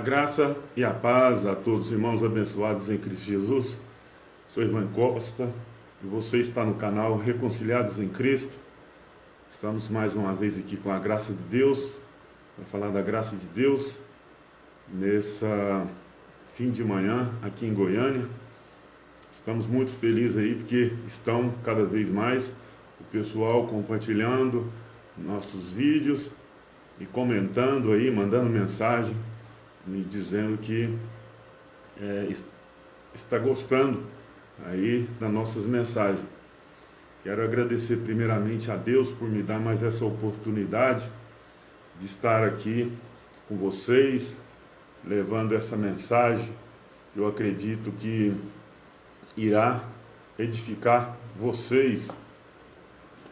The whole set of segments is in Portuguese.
graça e a paz a todos os irmãos abençoados em Cristo Jesus. Sou Ivan Costa e você está no canal Reconciliados em Cristo. Estamos mais uma vez aqui com a graça de Deus, para falar da graça de Deus, nessa fim de manhã aqui em Goiânia. Estamos muito felizes aí porque estão cada vez mais o pessoal compartilhando nossos vídeos e comentando aí, mandando mensagem e dizendo que está gostando aí das nossas mensagens. Quero agradecer primeiramente a Deus por me dar mais essa oportunidade de estar aqui com vocês, levando essa mensagem que eu acredito que irá edificar vocês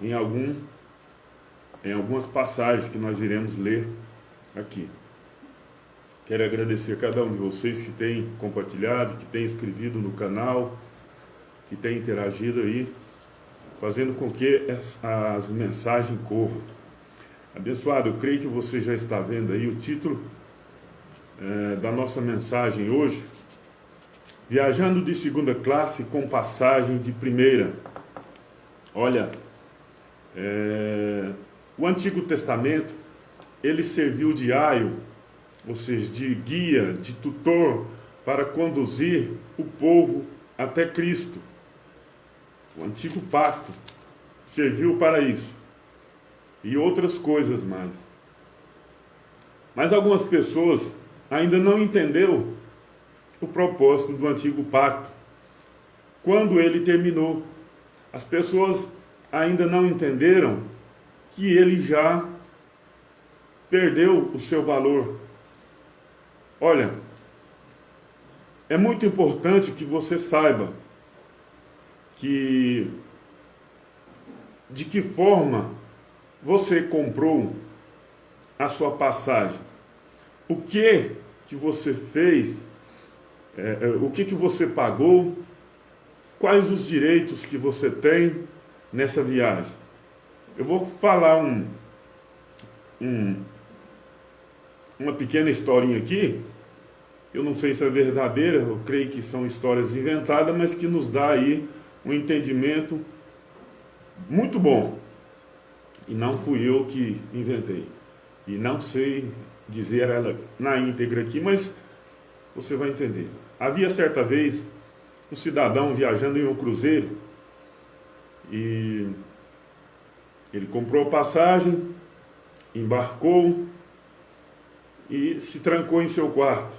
em algumas passagens que nós iremos ler aqui. Quero agradecer a cada um de vocês que tem compartilhado, que tem inscrito no canal, que tem interagido aí, fazendo com que as mensagens corram. Abençoado, eu creio que você já está vendo aí o título da nossa mensagem hoje: Viajando de segunda classe com passagem de primeira. Olha, o Antigo Testamento, ele serviu de aio, ou seja, de guia, de tutor, para conduzir o povo até Cristo. O Antigo Pacto serviu para isso, e outras coisas mais. Mas algumas pessoas ainda não entenderam o propósito do Antigo Pacto, quando ele terminou. As pessoas ainda não entenderam que ele já perdeu o seu valor. Olha, é muito importante que você saiba de que forma você comprou a sua passagem. O que você fez, o que você pagou, quais os direitos que você tem nessa viagem. Eu vou falar uma pequena historinha aqui. Eu não sei se é verdadeira, eu creio que são histórias inventadas, mas que nos dá aí um entendimento muito bom. E não fui eu que inventei. E não sei dizer ela na íntegra aqui, mas você vai entender. Havia certa vez um cidadão viajando em um cruzeiro e ele comprou a passagem, embarcou e se trancou em seu quarto.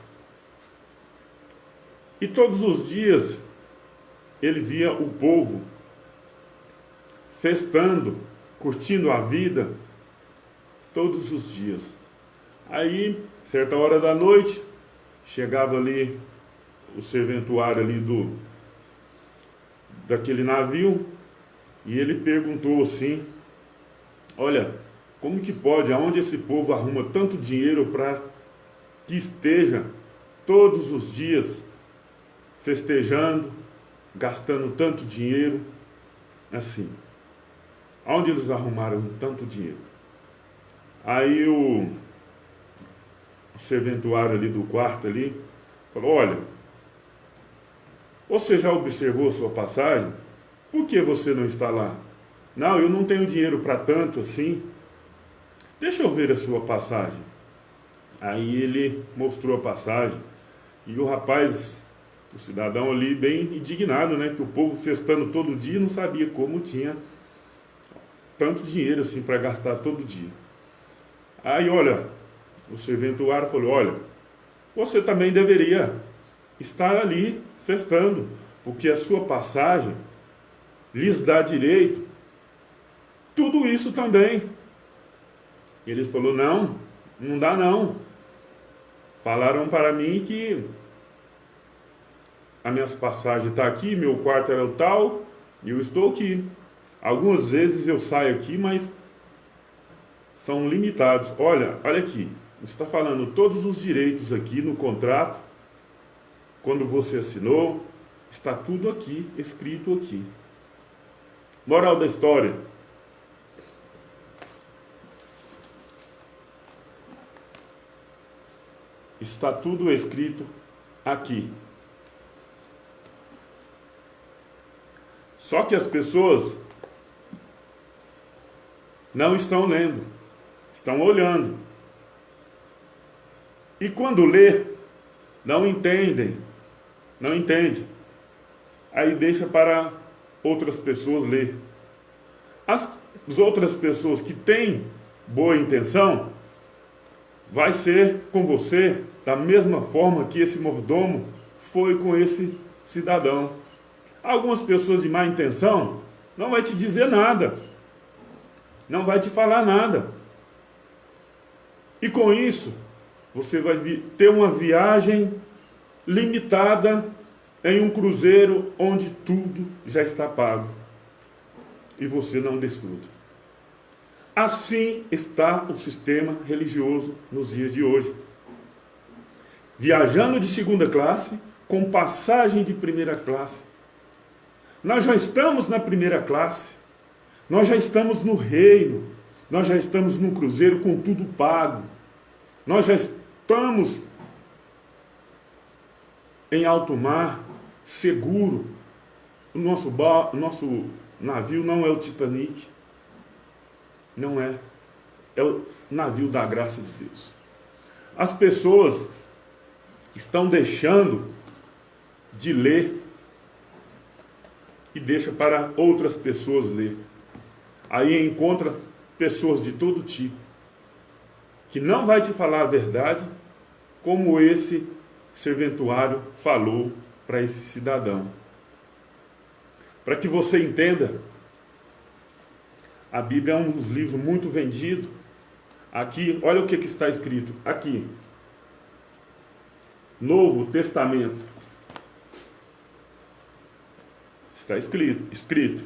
E todos os dias ele via o povo festando, curtindo a vida, todos os dias. Aí, certa hora da noite, chegava ali o serventuário ali daquele navio, e ele perguntou assim: olha, como que pode, aonde esse povo arruma tanto dinheiro para que esteja todos os dias festejando, gastando tanto dinheiro assim? Aonde eles arrumaram tanto dinheiro? Aí o serventuário ali do quarto ali falou: olha, você já observou a sua passagem? Por que você não está lá? Não, eu não tenho dinheiro para tanto assim. Deixa eu ver a sua passagem. Aí ele mostrou a passagem e o rapaz, o cidadão ali, bem indignado, né? Que o povo festando todo dia, não sabia como tinha tanto dinheiro assim para gastar todo dia. Aí, olha, o serventuário falou: olha, você também deveria estar ali festando, porque a sua passagem lhes dá direito tudo isso também. Ele falou: não, não dá não. Falaram para mim que a minha passagem está aqui, meu quarto era o tal, e eu estou aqui. Algumas vezes eu saio aqui, mas são limitados. Olha aqui, está falando todos os direitos aqui no contrato, quando você assinou, está tudo aqui, escrito aqui. Moral da história: Está tudo escrito aqui. Só que as pessoas não estão lendo, estão olhando. E quando lê, não entendem. Aí deixa para outras pessoas ler. As outras pessoas que têm boa intenção, vai ser com você da mesma forma que esse mordomo foi com esse cidadão. Algumas pessoas de má intenção não vai te dizer nada, não vai te falar nada. E com isso, você vai ter uma viagem limitada em um cruzeiro onde tudo já está pago e você não desfruta. Assim está o sistema religioso nos dias de hoje. Viajando de segunda classe, com passagem de primeira classe. Nós já estamos na primeira classe, nós já estamos no reino, nós já estamos no cruzeiro com tudo pago, nós já estamos em alto mar, seguro. O nosso navio não é o Titanic, não é. É o navio da graça de Deus. As pessoas estão deixando de ler e deixa para outras pessoas ler. Aí encontra pessoas de todo tipo, que não vai te falar a verdade, como esse serventuário falou para esse cidadão. Para que você entenda, a Bíblia é um dos livros muito vendido. Aqui, olha o que está escrito aqui. Novo Testamento. Está escrito.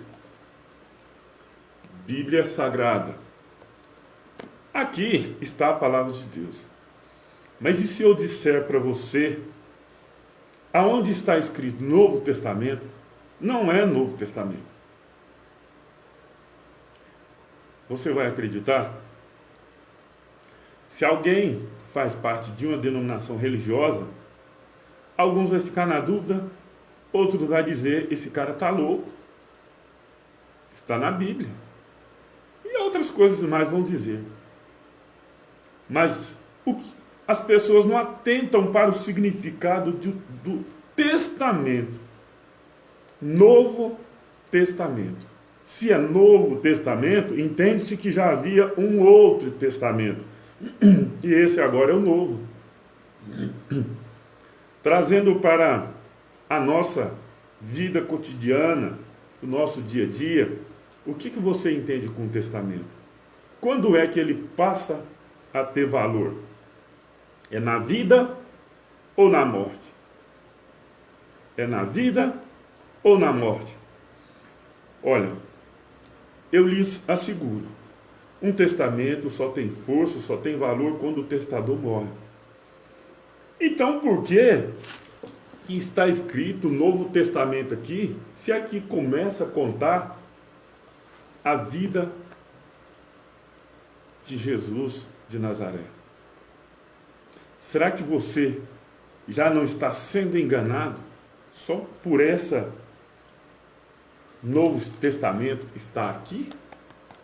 Bíblia Sagrada. Aqui está a palavra de Deus. Mas e se eu disser para você, aonde está escrito Novo Testamento, não é Novo Testamento? Você vai acreditar? Se alguém faz parte de uma denominação religiosa, alguns vão ficar na dúvida, outros vão dizer, esse cara está louco. Está na Bíblia. E outras coisas mais vão dizer. Mas as pessoas não atentam para o significado do testamento. Novo Testamento. Se é Novo Testamento, entende-se que já havia um outro testamento. E esse agora é o novo. Trazendo para a nossa vida cotidiana, o nosso dia a dia, o que você entende com o testamento? Quando é que ele passa a ter valor? É na vida ou na morte? É na vida ou na morte? Olha, eu lhes asseguro, um testamento só tem força, só tem valor quando o testador morre. Então, por que está escrito Novo Testamento aqui, se aqui começa a contar a vida de Jesus de Nazaré? Será que você já não está sendo enganado só por essa Novo Testamento está aqui?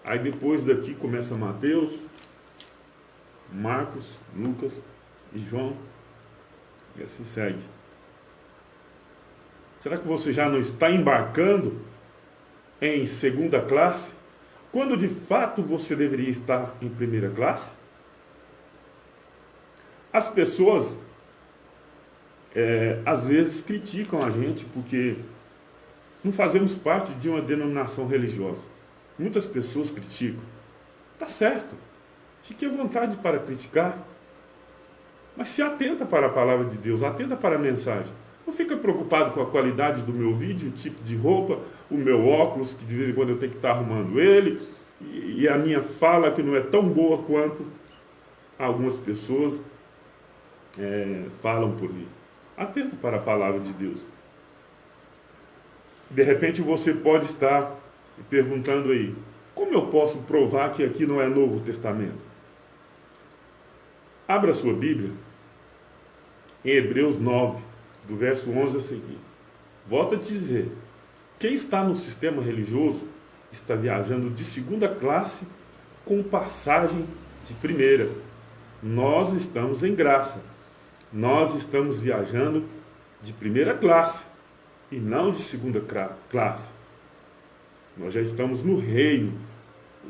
Aí depois daqui começa Mateus, Marcos, Lucas e João, e assim segue. Será que você já não está embarcando em segunda classe, quando de fato você deveria estar em primeira classe? As pessoas às vezes criticam a gente porque não fazemos parte de uma denominação religiosa. Muitas pessoas criticam. Tá certo. Fique à vontade para criticar. Mas se atenta para a palavra de Deus, atenta para a mensagem. Não fica preocupado com a qualidade do meu vídeo, o tipo de roupa, o meu óculos, que de vez em quando eu tenho que estar arrumando ele, e a minha fala que não é tão boa quanto algumas pessoas falam por mim. Atenta para a palavra de Deus. De repente você pode estar perguntando aí, como eu posso provar que aqui não é Novo Testamento? Abra sua Bíblia em Hebreus 9, do verso 11 a seguir. Volto a te dizer, quem está no sistema religioso está viajando de segunda classe com passagem de primeira. Nós estamos em graça. Nós estamos viajando de primeira classe e não de segunda classe. Nós já estamos no reino,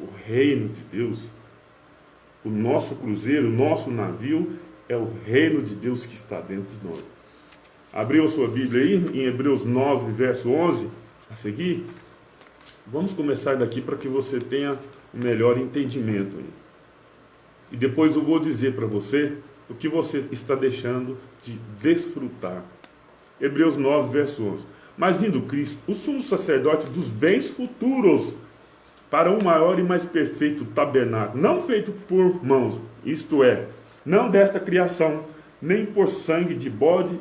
o reino de Deus. O nosso cruzeiro, o nosso navio é o reino de Deus que está dentro de nós. Abriu a sua Bíblia aí, em Hebreus 9, verso 11, a seguir? Vamos começar daqui para que você tenha um melhor entendimento aí. E depois eu vou dizer para você o que você está deixando de desfrutar. Hebreus 9, verso 11. Mas vindo Cristo, o sumo sacerdote dos bens futuros, para um maior e mais perfeito tabernáculo, não feito por mãos, isto é, não desta criação, nem por sangue de bode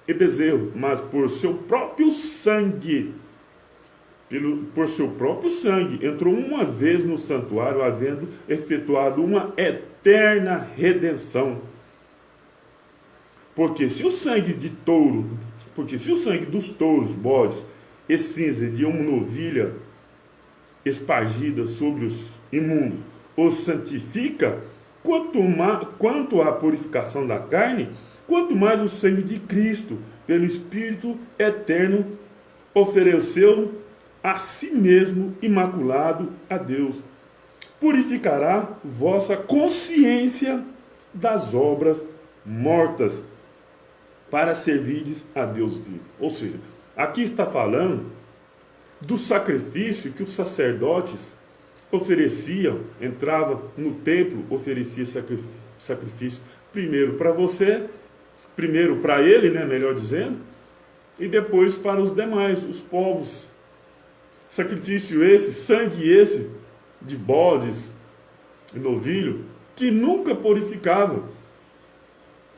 e bezerro, mas por seu próprio sangue. Por seu próprio sangue, entrou uma vez no santuário, havendo efetuado uma eterna redenção. Porque se o sangue dos touros, bodes e cinza de uma novilha espargida sobre os imundos os santifica, quanto à purificação da carne, quanto mais o sangue de Cristo, pelo Espírito eterno, ofereceu a si mesmo imaculado a Deus, purificará vossa consciência das obras mortas, para servirdes a Deus vivo. Ou seja, aqui está falando do sacrifício que os sacerdotes ofereciam, entrava no templo, oferecia sacrifício primeiro para você, primeiro para ele, né, melhor dizendo, e depois para os demais, os povos. Sacrifício esse, sangue esse, de bodes e novilho, que nunca purificava,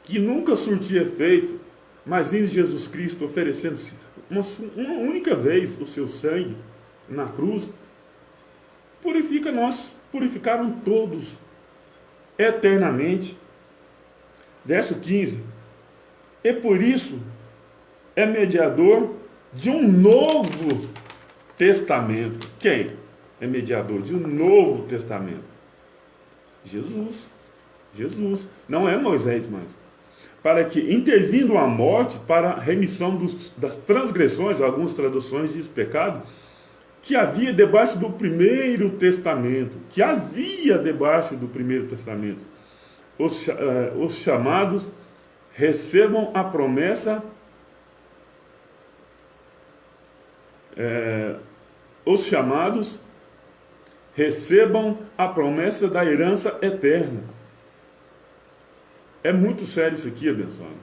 que nunca surtia efeito, mas vindo Jesus Cristo oferecendo-se uma única vez o seu sangue na cruz, purificaram todos, eternamente. Verso 15, e por isso é mediador de um novo testamento. Quem é mediador de um novo testamento? Jesus. Não é Moisés mais. Para que, intervindo a morte, para a remissão das transgressões, algumas traduções diz pecado, que havia debaixo do primeiro testamento. Os chamados recebam a promessa da herança eterna. É muito sério isso aqui, abençoado.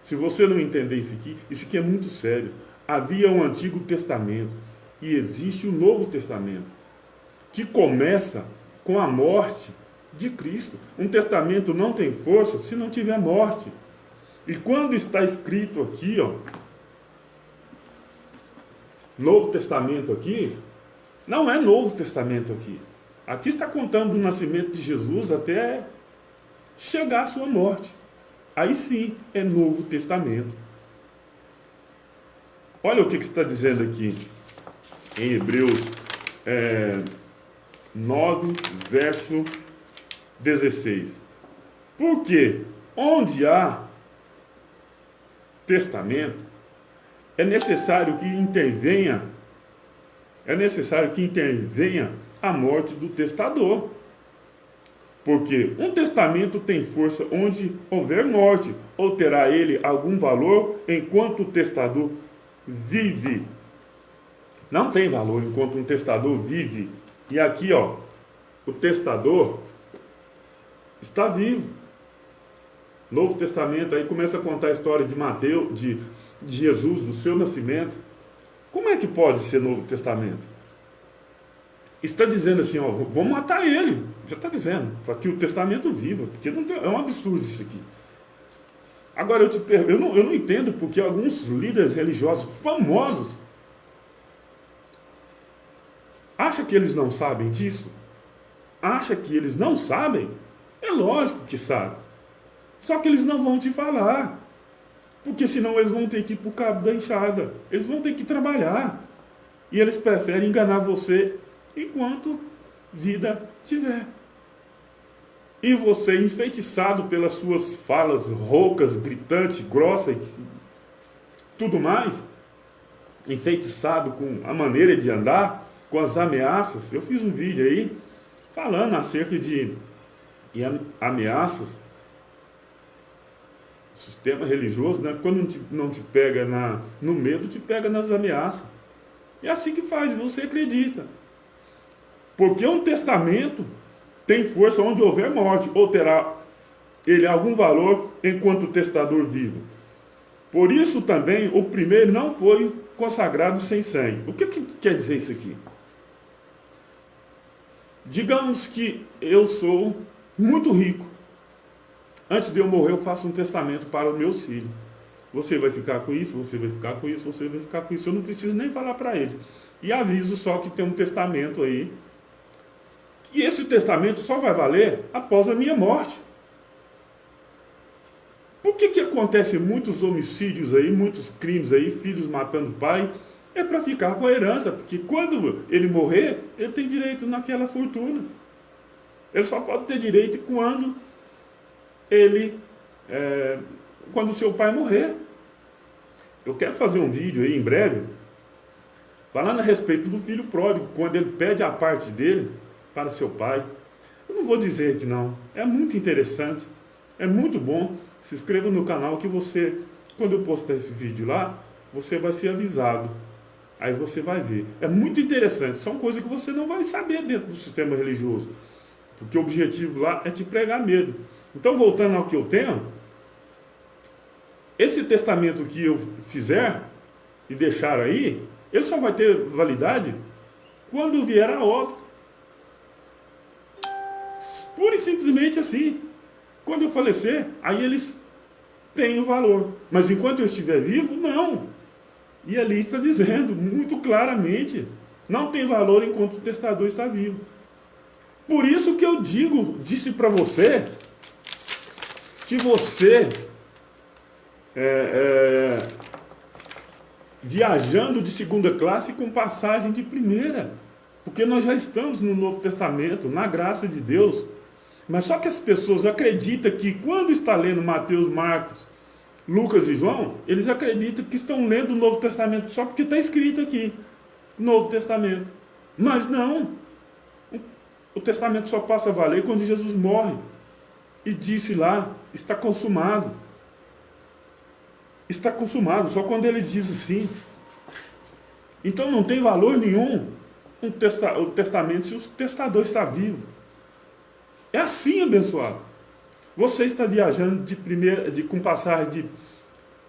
Se você não entender isso aqui é muito sério. Havia um Antigo Testamento e existe o Novo Testamento, que começa com a morte de Cristo. Um testamento não tem força se não tiver morte. E quando está escrito aqui, Novo Testamento aqui, não é Novo Testamento aqui. Aqui está contando o nascimento de Jesus até chegar à sua morte. Aí sim é Novo Testamento. Olha o que está dizendo aqui em Hebreus 9, verso 16. Porque onde há testamento, é necessário que intervenha a morte do testador. Porque um testamento tem força onde houver morte, ou terá ele algum valor enquanto o testador vive. Não tem valor enquanto um testador vive. E aqui, o testador está vivo. Novo Testamento, aí começa a contar a história de Mateus, de Jesus, do seu nascimento. Como é que pode ser Novo Testamento? Está dizendo assim, vamos matar ele. Já está dizendo, para que o testamento viva, porque não é um absurdo isso aqui. Agora eu não entendo porque alguns líderes religiosos famosos acham que eles não sabem disso. Acha que eles não sabem? É lógico que sabem. Só que eles não vão te falar. Porque senão eles vão ter que ir para o cabo da enxada. Eles vão ter que trabalhar. E eles preferem enganar você enquanto vida tiver. E você, enfeitiçado pelas suas falas roucas, gritantes, grossas, tudo mais, enfeitiçado com a maneira de andar, com as ameaças. Eu fiz um vídeo aí falando acerca de ameaças. O sistema religioso, né? Quando não te pega no medo, te pega nas ameaças. É assim que faz, você acredita. Porque um testamento tem força onde houver morte, ou terá ele algum valor enquanto o testador vivo. Por isso também o primeiro não foi consagrado sem sangue. O que quer dizer isso aqui? Digamos que eu sou muito rico. Antes de eu morrer, eu faço um testamento para os meus filhos. Você vai ficar com isso, você vai ficar com isso, você vai ficar com isso. Eu não preciso nem falar para eles. E aviso só que tem um testamento aí. E esse testamento só vai valer após a minha morte. Por que acontece muitos homicídios aí, muitos crimes aí, filhos matando pai? É para ficar com a herança, porque quando ele morrer, ele tem direito naquela fortuna. Ele só pode ter direito quando quando o seu pai morrer. Eu quero fazer um vídeo aí em breve, falando a respeito do filho pródigo, quando ele pede a parte dele para seu pai. Eu não vou dizer que não, é muito interessante, é muito bom. Se inscreva no canal que você, quando eu postar esse vídeo lá, você vai ser avisado. Aí você vai ver. É muito interessante, são coisas que você não vai saber dentro do sistema religioso, porque o objetivo lá é te pregar medo. Então, voltando ao que eu tenho, esse testamento que eu fizer e deixar aí, ele só vai ter validade quando vier a óbito. Pura e simplesmente assim. Quando eu falecer, aí eles têm o valor. Mas enquanto eu estiver vivo, não. E ali está dizendo muito claramente, não tem valor enquanto o testador está vivo. Por isso que eu disse para você, que você, viajando de segunda classe com passagem de primeira, porque nós já estamos no Novo Testamento, na graça de Deus. Mas só que as pessoas acreditam que quando está lendo Mateus, Marcos, Lucas e João, eles acreditam que estão lendo o Novo Testamento só porque está escrito aqui, Novo Testamento. Mas não, o Testamento só passa a valer quando Jesus morre e disse lá, está consumado. Está consumado, só quando ele diz assim. Então não tem valor nenhum o testamento se o testador está vivo. É assim, abençoado. Você está viajando com passagem de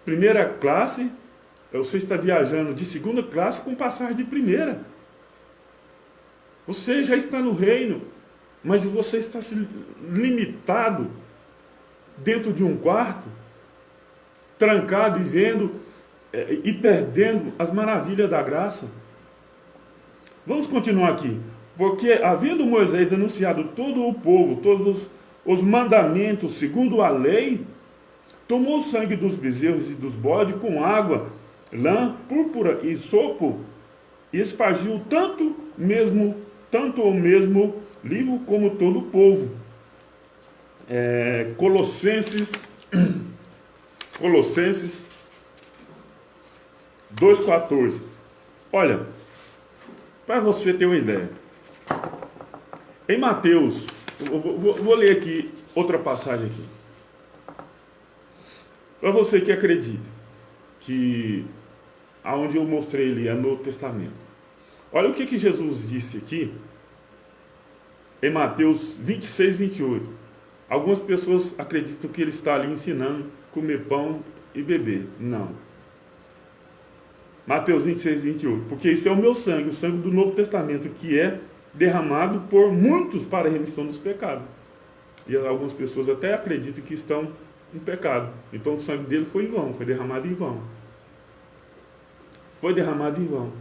primeira classe, você está viajando de segunda classe com passagem de primeira. Você já está no reino, mas você está limitado dentro de um quarto, trancado e vendo e perdendo as maravilhas da graça. Vamos continuar aqui. Porque, havendo Moisés anunciado todo o povo, todos os mandamentos segundo a lei, tomou o sangue dos bezerros e dos bodes com água, lã, púrpura e sopo, e espargiu tanto o mesmo livro como todo o povo. Colossenses 2,14. Olha, para você ter uma ideia, em Mateus, vou ler aqui outra passagem aqui. Para você que acredita que aonde eu mostrei ali é Novo Testamento. Olha o que Jesus disse aqui em Mateus 26, 28. Algumas pessoas acreditam que ele está ali ensinando a comer pão e beber. Não. Mateus 26, 28. Porque isso é o meu sangue, o sangue do Novo Testamento, que é derramado por muitos para a remissão dos pecados. E algumas pessoas até acreditam que estão em pecado. Então o sangue dele foi em vão, foi derramado em vão. Foi derramado em vão.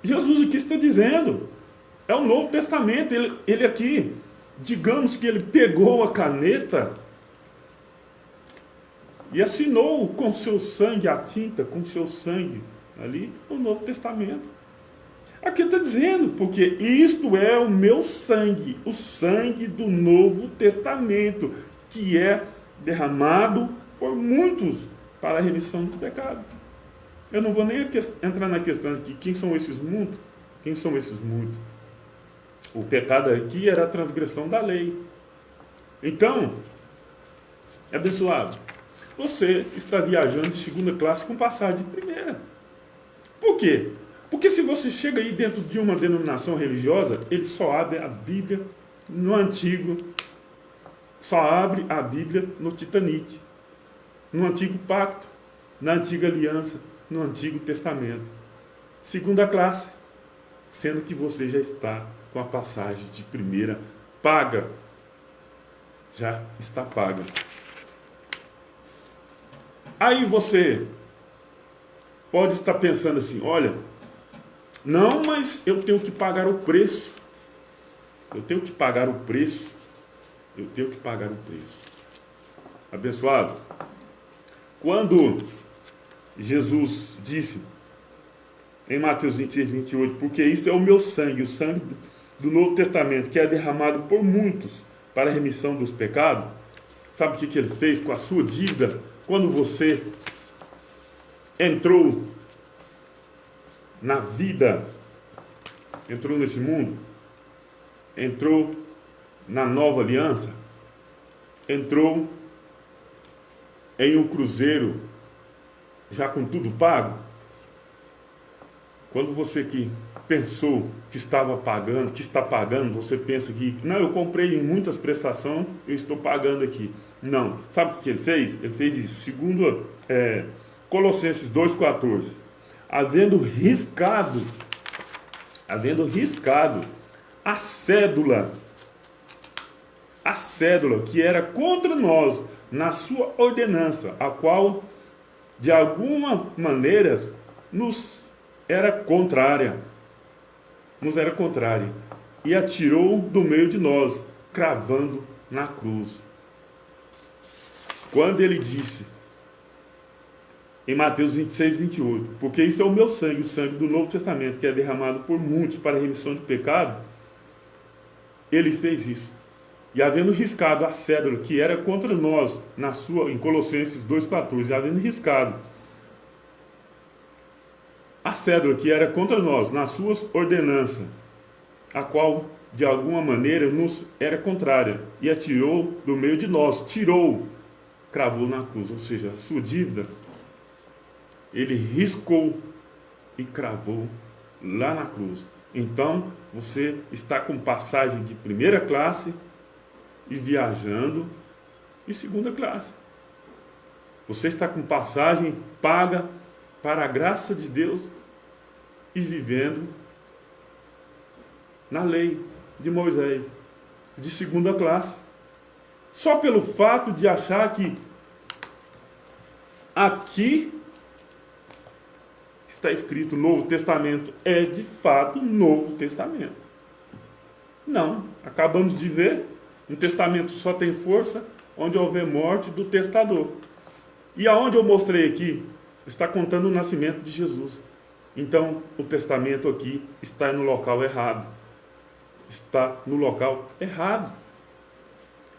Jesus aqui está dizendo, é o Novo Testamento. Ele aqui, digamos que ele pegou a caneta e assinou com seu sangue, a tinta com seu sangue, ali no Novo Testamento. Aqui está dizendo, porque isto é o meu sangue, o sangue do Novo Testamento, que é derramado por muitos para a remissão do pecado. Eu não vou nem entrar na questão de quem são esses muitos. Quem são esses muitos? O pecado aqui era a transgressão da lei. Então, abençoado, você está viajando de segunda classe com passagem de primeira. Por quê? Porque se você chega aí dentro de uma denominação religiosa, ele só abre a Bíblia no Antigo, só abre a Bíblia no Titanic, no Antigo Pacto, na Antiga Aliança, no Antigo Testamento. Segunda classe, sendo que você já está com a passagem de primeira paga. Já está paga. Aí você pode estar pensando assim, olha, não, mas eu tenho que pagar o preço. Eu tenho que pagar o preço. Eu tenho que pagar o preço. Abençoado, quando Jesus disse em Mateus 26, 28, porque isso é o meu sangue, o sangue do Novo Testamento, que é derramado por muitos para a remissão dos pecados. Sabe o que ele fez com a sua dívida quando você entrou na vida, entrou nesse mundo, entrou na nova aliança, entrou em um cruzeiro já com tudo pago? Quando você que pensou que estava pagando, que está pagando, você pensa que, não, eu comprei em muitas prestações, eu estou pagando aqui. Não. Sabe o que ele fez? Ele fez isso. Segundo Colossenses 2,14. Havendo riscado a cédula que era contra nós na sua ordenança, a qual de alguma maneira nos era contrária, e atirou do meio de nós, cravando na cruz. Quando ele disse em Mateus 26, 28, porque isso é o meu sangue, o sangue do Novo Testamento, que é derramado por muitos para a remissão de pecado, ele fez isso. E havendo riscado a cédula que era contra nós, em Colossenses 2,14, havendo riscado a cédula que era contra nós, nas suas ordenanças, a qual de alguma maneira nos era contrária, e a tirou do meio de nós, cravou na cruz, ou seja, a sua dívida, ele riscou e cravou lá na cruz. Então, você está com passagem de primeira classe e viajando em segunda classe. Você está com passagem paga para a graça de Deus e vivendo na lei de Moisés, de segunda classe. Só pelo fato de achar que aqui está escrito Novo Testamento, é de fato Novo Testamento. Não, acabamos de ver, um testamento só tem força onde houver morte do testador. E aonde eu mostrei aqui, está contando o nascimento de Jesus. Então, o testamento aqui está no local errado. Está no local errado.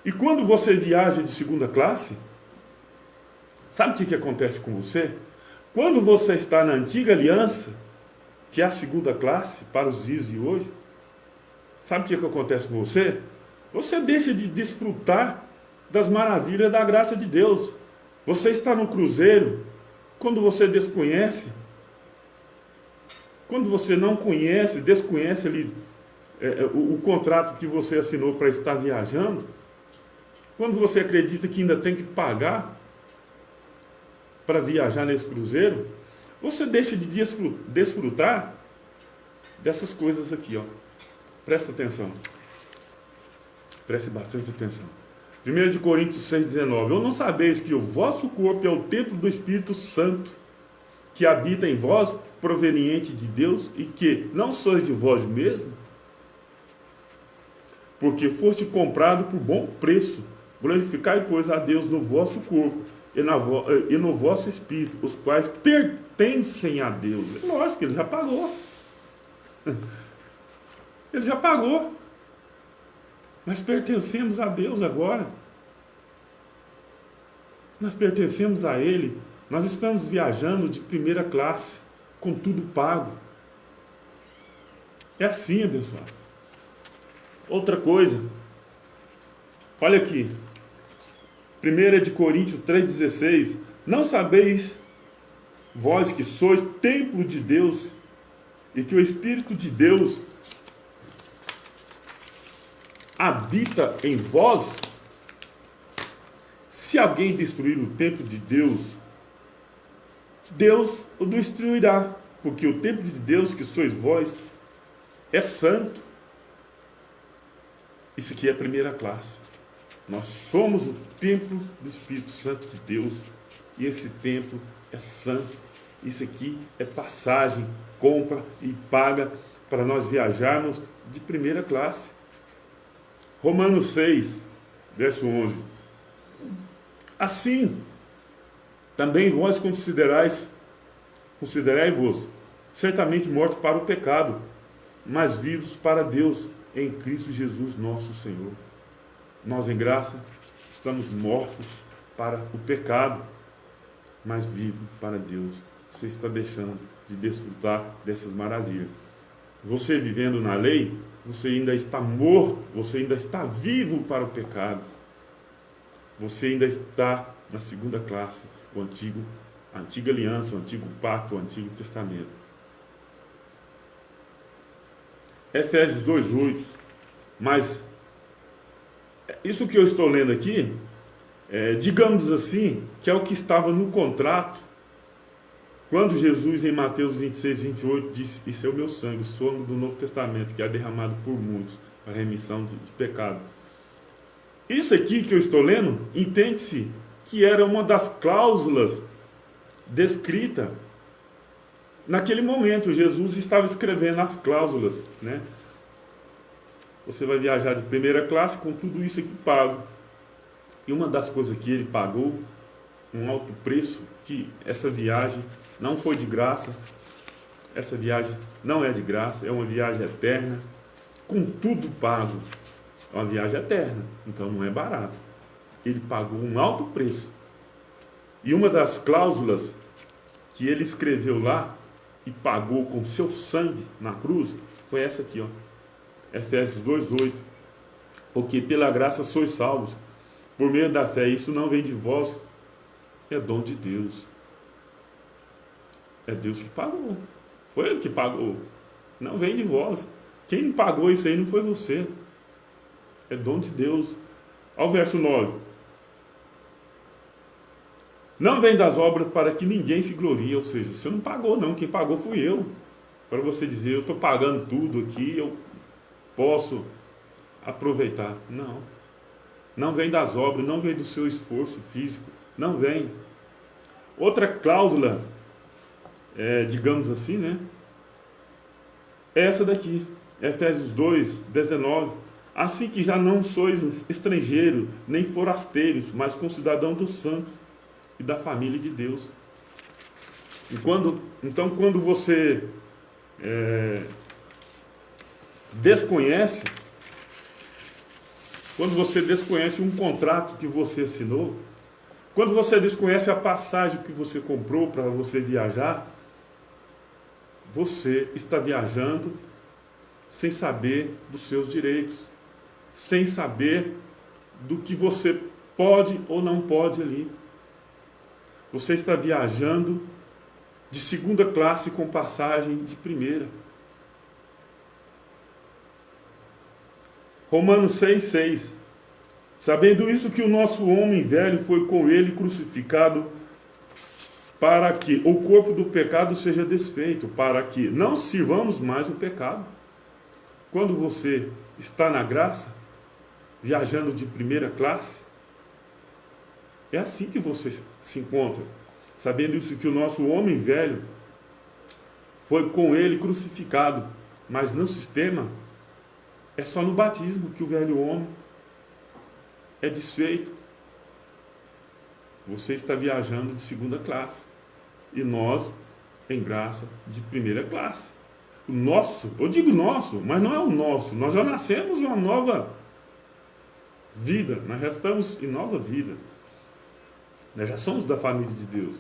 E quando você viaja de segunda classe, sabe o que acontece com você? Quando você está na antiga aliança, que é a segunda classe para os dias de hoje, sabe o que acontece com você? Você deixa de desfrutar das maravilhas da graça de Deus. Você está no cruzeiro, quando você desconhece, quando você não conhece, desconhece ali o contrato que você assinou para estar viajando, quando você acredita que ainda tem que pagar para viajar nesse cruzeiro, você deixa de desfrutar dessas coisas aqui, ó. Presta atenção. Preste bastante atenção. 1 Coríntios 6,19. Ou não sabeis que o vosso corpo é o templo do Espírito Santo, que habita em vós, proveniente de Deus, e que não sois de vós mesmo? Porque foste comprado por bom preço. Glorificai, pois, a Deus no vosso corpo e no vosso espírito, os quais pertencem a Deus. Lógico que ele já pagou. Ele já pagou. Nós pertencemos a Deus agora. Nós pertencemos a Ele. Nós estamos viajando de primeira classe, com tudo pago. É assim, abençoado. Outra coisa, olha aqui, 1 Coríntios 3,16, não sabeis vós que sois templo de Deus e que o Espírito de Deus habita em vós? Se alguém destruir o templo de Deus, Deus o destruirá, porque o templo de Deus, que sois vós, é santo. Isso aqui é a primeira classe. Nós somos o templo do Espírito Santo de Deus, e esse templo é santo. Isso aqui é passagem, compra e paga para nós viajarmos de primeira classe. Romanos 6, verso 11. Assim, também vós considerai-vos certamente mortos para o pecado, mas vivos para Deus em Cristo Jesus nosso Senhor. Nós, em graça, estamos mortos para o pecado, mas vivos para Deus. Você está deixando de desfrutar dessas maravilhas. Você vivendo na lei, você ainda está morto, você ainda está vivo para o pecado. Você ainda está na segunda classe, a antiga aliança, o antigo pacto, o Antigo Testamento. Efésios 2,8. Mas isso que eu estou lendo aqui, digamos assim, que é o que estava no contrato, quando Jesus, em Mateus 26, 28, disse: isso é o meu sangue, sono do Novo Testamento, que é derramado por muitos para a remissão de pecado. Isso aqui que eu estou lendo, entende-se que era uma das cláusulas descrita naquele momento. Jesus estava escrevendo as cláusulas, né? Você vai viajar de primeira classe com tudo isso aqui pago. E uma das coisas que ele pagou, um alto preço, que essa viagem não foi de graça. Essa viagem não é de graça, é uma viagem eterna, com tudo pago. É uma viagem eterna, então não é barato. Ele pagou um alto preço. E uma das cláusulas que ele escreveu lá e pagou com seu sangue na cruz foi essa aqui, ó. Efésios 2,8. Porque pela graça sois salvos, por meio da fé. Isso não vem de vós, é dom de Deus. É Deus que pagou. Foi Ele que pagou. Não vem de vós. Quem pagou isso aí não foi você. É dom de Deus. Ao verso 9. Não vem das obras para que ninguém se glorie. Ou seja, você não pagou não. Quem pagou fui eu. Para você dizer, eu estou pagando tudo aqui, eu posso aproveitar. Não. Não vem das obras, não vem do seu esforço físico. Não vem. Outra cláusula, digamos assim, né? É essa daqui. Efésios 2, 19. Assim que já não sois estrangeiros, nem forasteiros, mas concidadão dos santos e da família de Deus. Então, quando você desconhece um contrato que você assinou, quando você desconhece a passagem que você comprou para você viajar, você está viajando sem saber dos seus direitos, sem saber do que você pode ou não pode ali. Você está viajando de segunda classe com passagem de primeira. Romanos 6,6. Sabendo isso, que o nosso homem velho foi com ele crucificado, para que o corpo do pecado seja desfeito, para que não sirvamos mais o pecado. Quando você está na graça, viajando de primeira classe, é assim que você se encontra. Sabendo isso, que o nosso homem velho foi com ele crucificado, mas no sistema é só no batismo que o velho homem é desfeito. você está viajando de segunda classe. E nós, em graça, de primeira classe. O nosso, eu digo nosso, mas não é o nosso. Nós já nascemos uma nova vida. Nós já estamos em nova vida. Nós já somos da família de Deus.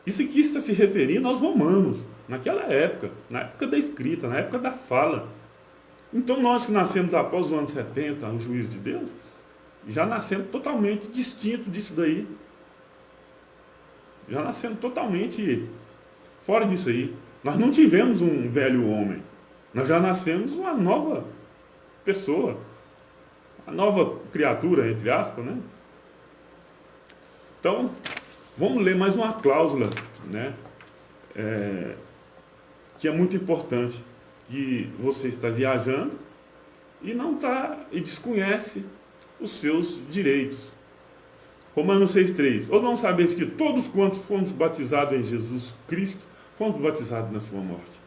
Isso aqui está se referindo aos romanos, naquela época, na época da escrita, na época da fala. Então nós que nascemos após o ano 70, o juízo de Deus, já nascemos totalmente distinto disso daí. Já nascemos totalmente fora disso aí. Nós não tivemos um velho homem. Nós já nascemos uma nova pessoa. Uma nova criatura, entre aspas, né? Então, vamos ler mais uma cláusula, né? Que é muito importante. Que você está viajando e não está, e desconhece os seus direitos. Romanos 6,3. Ou não sabeis que todos quantos fomos batizados em Jesus Cristo, fomos batizados na sua morte.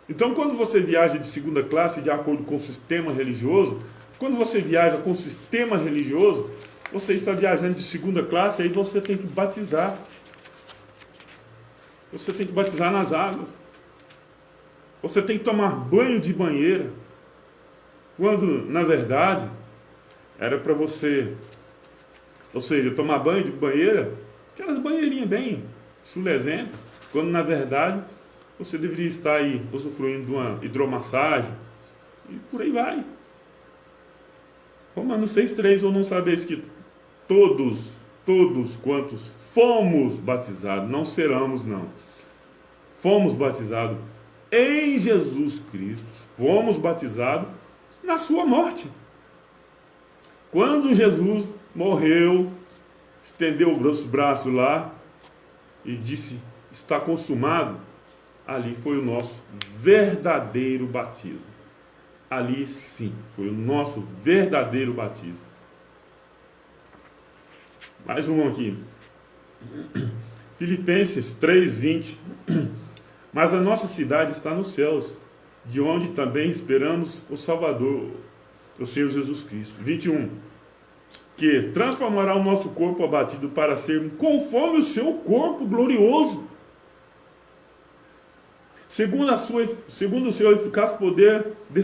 Então, quando você viaja de segunda classe, de acordo com o sistema religioso, quando você viaja com o sistema religioso, você está viajando de segunda classe, aí você tem que batizar. Você tem que batizar nas águas. Você tem que tomar banho de banheira. Quando, na verdade, era para você... Ou seja, tomar banho de banheira, aquelas banheirinhas bem chulezentas, quando na verdade você deveria estar aí usufruindo de uma hidromassagem e por aí vai. Romanos 6,3, ou não sabeis que todos quantos fomos batizados, não seramos não, fomos batizados em Jesus Cristo, fomos batizados na sua morte. Quando Jesus morreu, estendeu os braços lá e disse, está consumado, ali foi o nosso verdadeiro batismo. Ali sim, foi o nosso verdadeiro batismo. Mais um aqui. Filipenses 3:20. Mas a nossa cidade está nos céus, de onde também esperamos o Salvador, o Senhor Jesus Cristo. 21. Que transformará o nosso corpo abatido para ser conforme o seu corpo glorioso, segundo o seu eficaz poder de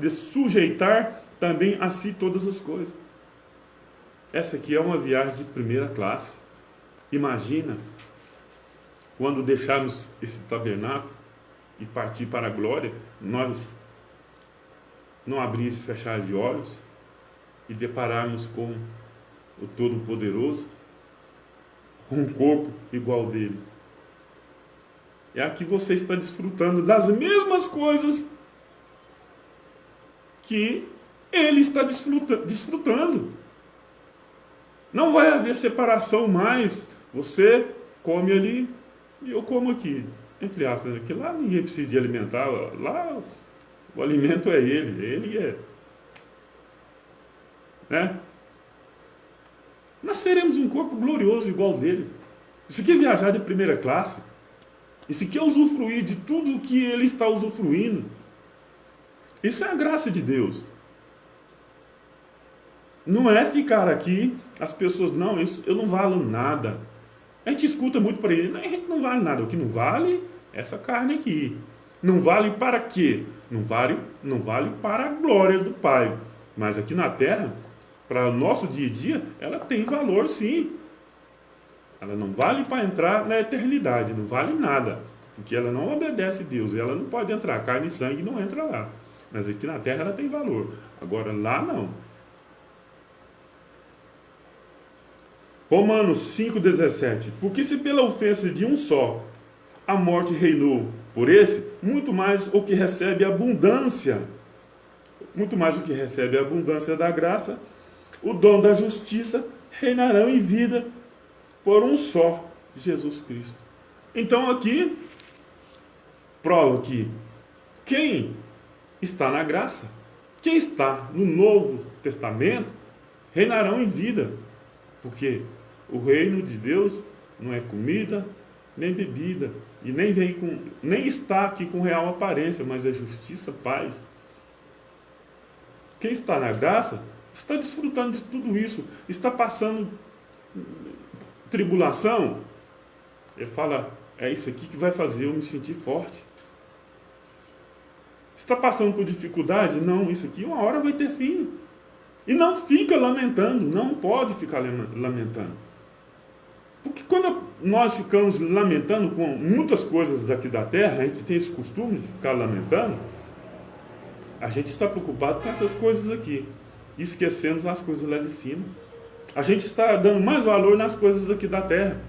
sujeitar também a si todas as coisas. Essa aqui é uma viagem de primeira classe. Imagina quando deixarmos esse tabernáculo e partir para a glória, nós não abrir e fechar de olhos e depararmos com o Todo-Poderoso, com um corpo igual dele. É aqui você está desfrutando das mesmas coisas que ele está desfrutando. Não vai haver separação mais. Você come ali e eu como aqui. Entre aspas, aqui lá ninguém precisa de alimentar. Lá o alimento é ele. Ele é. Né? Nós teremos um corpo glorioso igual dele. Isso aqui é viajar de primeira classe. Isso aqui é usufruir de tudo que ele está usufruindo. Isso é a graça de Deus. Não é ficar aqui, as pessoas, não, isso, eu não valo nada. A gente escuta muito por aí, a gente não vale nada. O que não vale é essa carne aqui. Não vale para quê? Não vale para a glória do Pai. Mas aqui na terra, para o nosso dia a dia, ela tem valor sim. Ela não vale para entrar na eternidade, não vale nada. Porque ela não obedece a Deus, ela não pode entrar, carne e sangue não entra lá. Mas aqui na terra ela tem valor. Agora lá não. Romanos 5,17. Porque se pela ofensa de um só a morte reinou por esse, muito mais o que recebe abundância, muito mais o que recebe a abundância da graça, o dom da justiça, reinarão em vida por um só, Jesus Cristo. Então aqui, prova que quem está na graça, quem está no Novo Testamento, reinarão em vida. Porque o reino de Deus não é comida, nem bebida, e nem está aqui com real aparência, mas é justiça, paz. Quem está na graça está desfrutando de tudo isso, está passando tribulação, ele fala, é isso aqui que vai fazer eu me sentir forte. Está passando por dificuldade? Não, isso aqui uma hora vai ter fim. E não fica lamentando, não pode ficar lamentando. Porque quando nós ficamos lamentando com muitas coisas daqui da terra, a gente tem esse costume de ficar lamentando, a gente está preocupado com essas coisas aqui, esquecendo as coisas lá de cima. A gente está dando mais valor nas coisas aqui da terra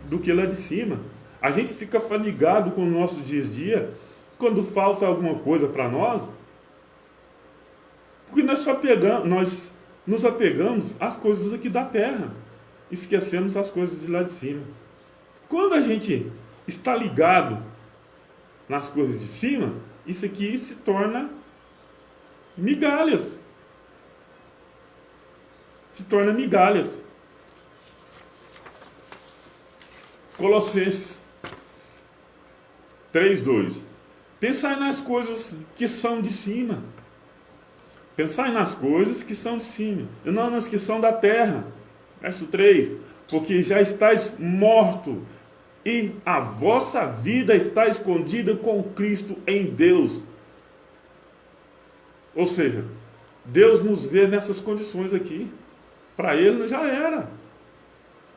do que lá de cima. A gente fica fadigado com o nosso dia a dia quando falta alguma coisa para nós, porque nós nos apegamos às coisas aqui da terra, esquecemos as coisas de lá de cima. Quando a gente está ligado nas coisas de cima, isso aqui se torna migalhas. Se torna migalhas. Colossenses 3:2. Pensai nas coisas que são de cima. Pensai nas coisas que são de cima, e não nas que são da terra. Verso 3. Porque já estáis morto, e a vossa vida está escondida com Cristo em Deus. Ou seja, Deus nos vê nessas condições aqui. Para Ele já era.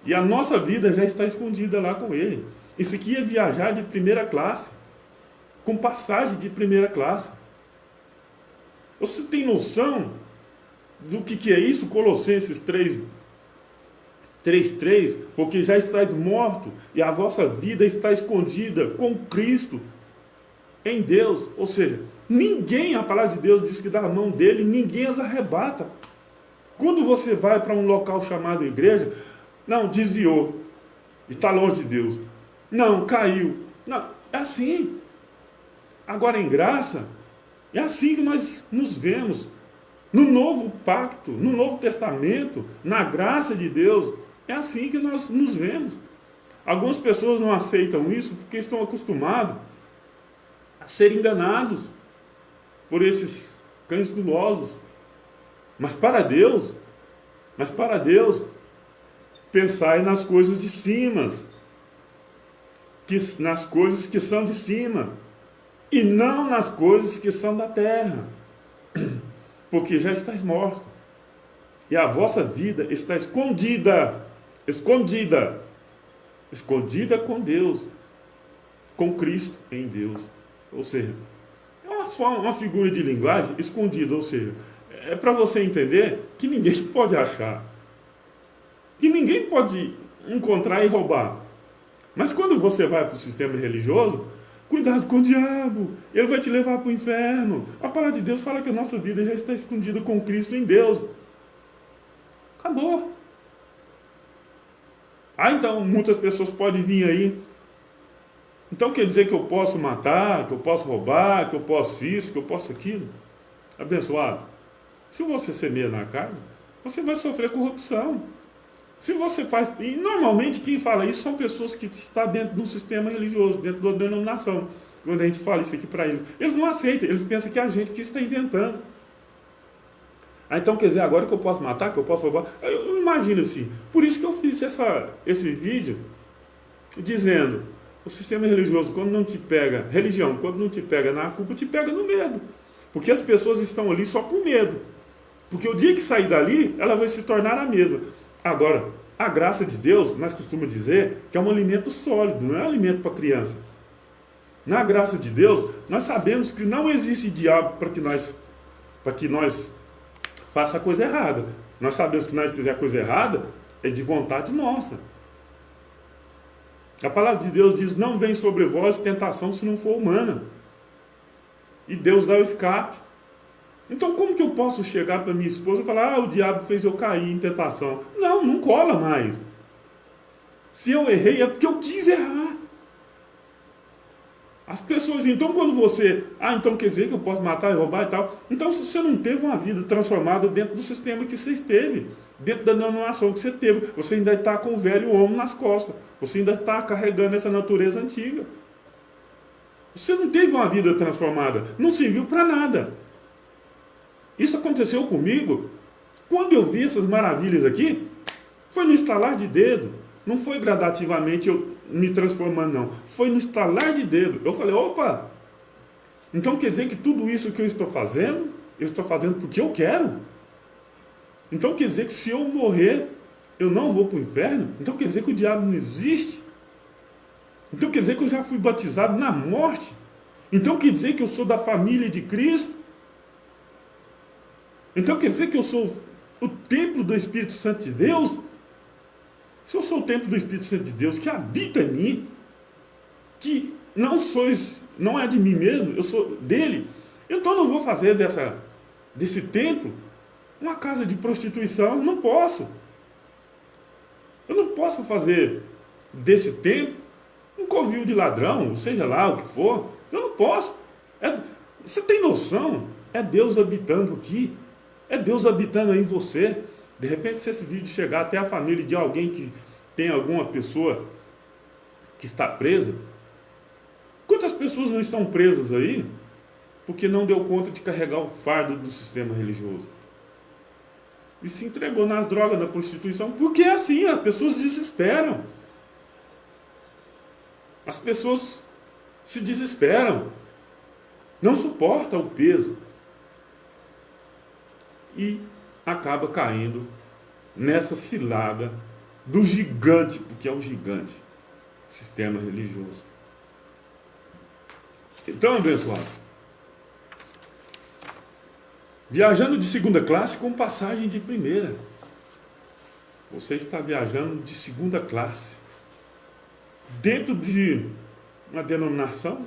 E a nossa vida já está escondida lá com Ele. Isso aqui é viajar de primeira classe, com passagem de primeira classe. Você tem noção do que é isso? Colossenses 3:3, porque já estáis morto e a vossa vida está escondida com Cristo em Deus. Ou seja, ninguém, a palavra de Deus diz que da mão dele, ninguém as arrebata. Quando você vai para um local chamado igreja, não, desviou, está longe de Deus. Não, caiu. Não, é assim. Agora em graça, é assim que nós nos vemos. No novo pacto, no Novo Testamento, na graça de Deus, é assim que nós nos vemos. Algumas pessoas não aceitam isso porque estão acostumados a ser enganados por esses cães gulosos. Mas para Deus, pensai nas coisas de cima, nas coisas que são de cima, e não nas coisas que são da terra, porque já estáis mortos, e a vossa vida está escondida com Deus, com Cristo em Deus. Ou seja, é uma figura de linguagem escondida, ou seja, é para você entender que ninguém pode achar, que ninguém pode encontrar e roubar. Mas quando você vai para o sistema religioso, cuidado com o diabo, ele vai te levar para o inferno. A palavra de Deus fala que a nossa vida já está escondida com Cristo em Deus. Acabou. Então muitas pessoas podem vir aí. Então quer dizer que eu posso matar, que eu posso roubar, que eu posso isso, que eu posso aquilo? Abençoado. Se você semeia na carne, você vai sofrer corrupção. Se você faz... E normalmente quem fala isso são pessoas que estão dentro do sistema religioso, dentro da denominação. Quando a gente fala isso aqui para eles, eles não aceitam, eles pensam que é a gente que está inventando. Então quer dizer, agora que eu posso matar, que eu posso roubar... Eu imagino assim. Por isso que eu fiz esse vídeo dizendo, o sistema religioso, quando não te pega, religião, quando não te pega na culpa, te pega no medo. Porque as pessoas estão ali só por medo. Porque o dia que sair dali, ela vai se tornar a mesma. Agora, a graça de Deus, nós costumamos dizer que é um alimento sólido, não é um alimento para criança. Na graça de Deus, nós sabemos que não existe diabo para que nós faça a coisa errada. Nós sabemos que nós fizer a coisa errada é de vontade nossa. A palavra de Deus diz, não vem sobre vós tentação se não for humana. E Deus dá o escape. Então como que eu posso chegar para minha esposa e falar, o diabo fez eu cair em tentação? Não cola mais. Se eu errei é porque eu quis errar. As pessoas, então quando você, então quer dizer que eu posso matar e roubar e tal. Então se você não teve uma vida transformada dentro do sistema que você esteve, dentro da denominação que você teve, você ainda está com o velho homem nas costas. Você ainda está carregando essa natureza antiga. Você não teve uma vida transformada, não serviu para nada. Isso aconteceu comigo, quando eu vi essas maravilhas aqui, foi no estalar de dedo. Não foi gradativamente eu me transformando, não. Foi no estalar de dedo. Eu falei, opa, então quer dizer que tudo isso que eu estou fazendo porque eu quero? Então quer dizer que se eu morrer, eu não vou para o inferno? Então quer dizer que o diabo não existe? Então quer dizer que eu já fui batizado na morte? Então quer dizer que eu sou da família de Cristo? Então quer dizer que eu sou o templo do Espírito Santo de Deus? Se eu sou o templo do Espírito Santo de Deus, que habita em mim, que não é de mim mesmo, eu sou dele, então eu não vou fazer desse templo uma casa de prostituição. Não posso. Eu não posso fazer desse templo um covil de ladrão, seja lá o que for. Eu não posso. Você tem noção? É Deus habitando aqui. É Deus habitando em você. De repente, se esse vídeo chegar até a família de alguém que tem alguma pessoa que está presa, quantas pessoas não estão presas aí porque não deu conta de carregar o fardo do sistema religioso? E se entregou nas drogas da prostituição, porque é assim, as pessoas desesperam. As pessoas se desesperam, não suportam o peso e acaba caindo nessa cilada do gigante, porque é um gigante, sistema religioso. Então, abençoado, viajando de segunda classe com passagem de primeira. Você está viajando de segunda classe dentro de uma denominação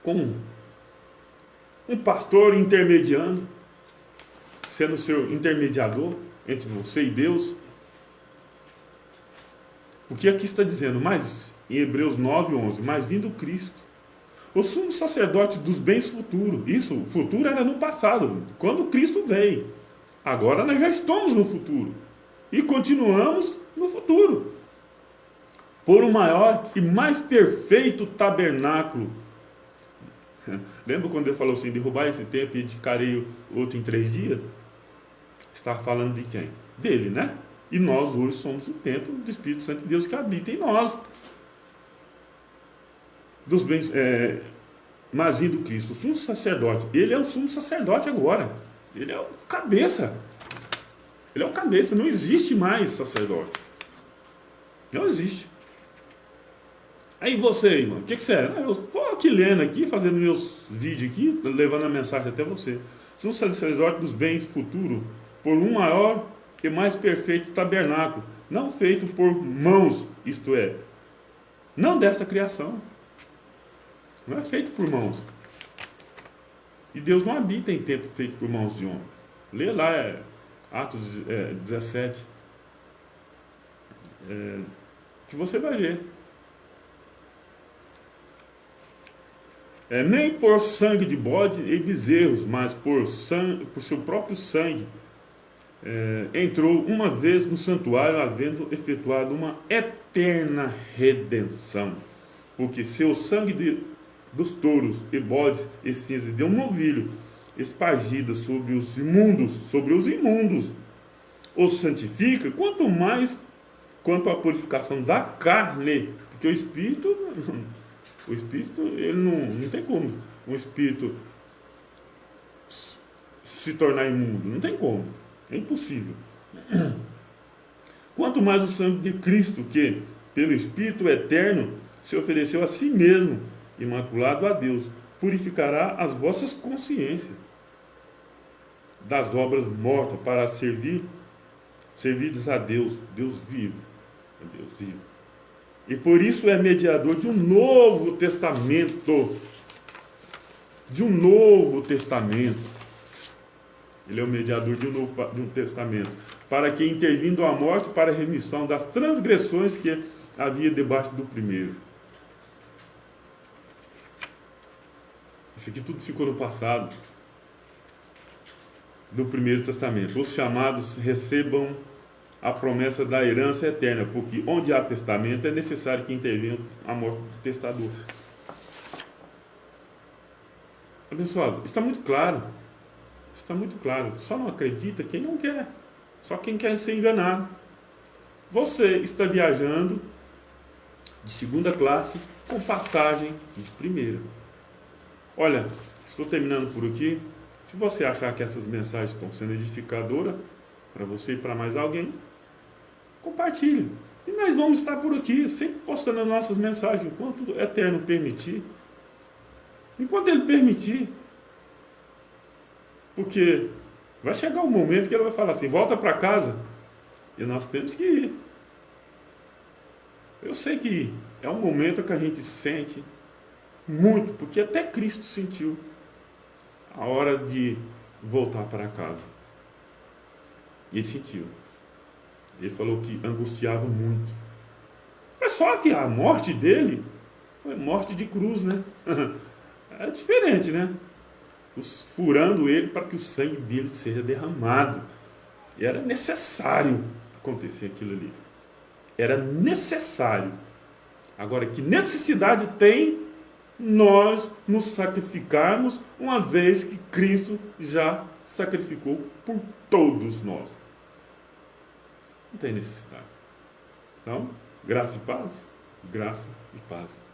com um pastor intermediando, sendo seu intermediador entre você e Deus. Porque aqui está dizendo, mas em Hebreus 9:11, mas vindo Cristo, o sumo sacerdote dos bens futuros. Isso, o futuro era no passado, quando Cristo veio. Agora nós já estamos no futuro e continuamos no futuro. Por um maior e mais perfeito tabernáculo. Lembra quando ele falou assim, derrubar esse templo e edificarei outro em 3 dias? Está falando de quem? Dele, né? E nós hoje somos o templo do Espírito Santo de Deus que habita em nós. Dos bens, mas vindo Cristo, o sumo sacerdote. Ele é o sumo sacerdote agora. Ele é o cabeça. Ele é o cabeça. Não existe mais sacerdote. Não existe. Aí você, irmão, o que você é? Eu estou aqui lendo aqui, fazendo meus vídeos aqui, levando a mensagem até você. Sumo sacerdote dos bens futuros, por um maior e mais perfeito tabernáculo, não feito por mãos, isto é, não desta criação. Não é feito por mãos. E Deus não habita em templo feito por mãos de homem. Lê lá, Atos 17. Que você vai ver. Nem por sangue de bode e bezerros, mas por seu próprio sangue, entrou uma vez no santuário, havendo efetuado uma eterna redenção. Porque seu sangue dos touros e bodes e cinza de um novilho espargida sobre os imundos, os santifica, quanto mais quanto à purificação da carne, porque o espírito ele não tem como um espírito se tornar imundo, não tem como, é impossível. Quanto mais o sangue de Cristo, que pelo Espírito eterno se ofereceu a si mesmo, imaculado a Deus, purificará as vossas consciências das obras mortas para servides a Deus, Deus vivo, Deus vivo. E por isso é mediador de um novo testamento, Ele é o mediador de um testamento, para que, intervindo a morte para a remissão das transgressões que havia debaixo do primeiro. Isso aqui tudo ficou no passado do primeiro testamento. Os chamados recebam a promessa da herança eterna, porque onde há testamento é necessário que intervenha a morte do testador. Abençoado, está muito claro. Está muito claro. Só não acredita quem não quer. Só quem quer ser enganado. você está viajando de segunda classe com passagem de primeira. Olha, estou terminando por aqui. Se você achar que essas mensagens estão sendo edificadoras para você e para mais alguém, compartilhe. E nós vamos estar por aqui, sempre postando as nossas mensagens, enquanto o Eterno permitir. Enquanto Ele permitir. Porque vai chegar um momento que Ele vai falar assim, volta para casa. E nós temos que ir. Eu sei que é um momento que a gente sente muito, porque até Cristo sentiu a hora de voltar para casa. E Ele sentiu. Ele falou que angustiava muito. Mas só que a morte dele foi morte de cruz, né? É diferente, né? Furando ele para que o sangue dele seja derramado. E era necessário acontecer aquilo ali. Era necessário. Agora, que necessidade tem nós nos sacrificarmos, uma vez que Cristo já sacrificou por todos nós? Não tem necessidade. Então, graça e paz. Graça e paz.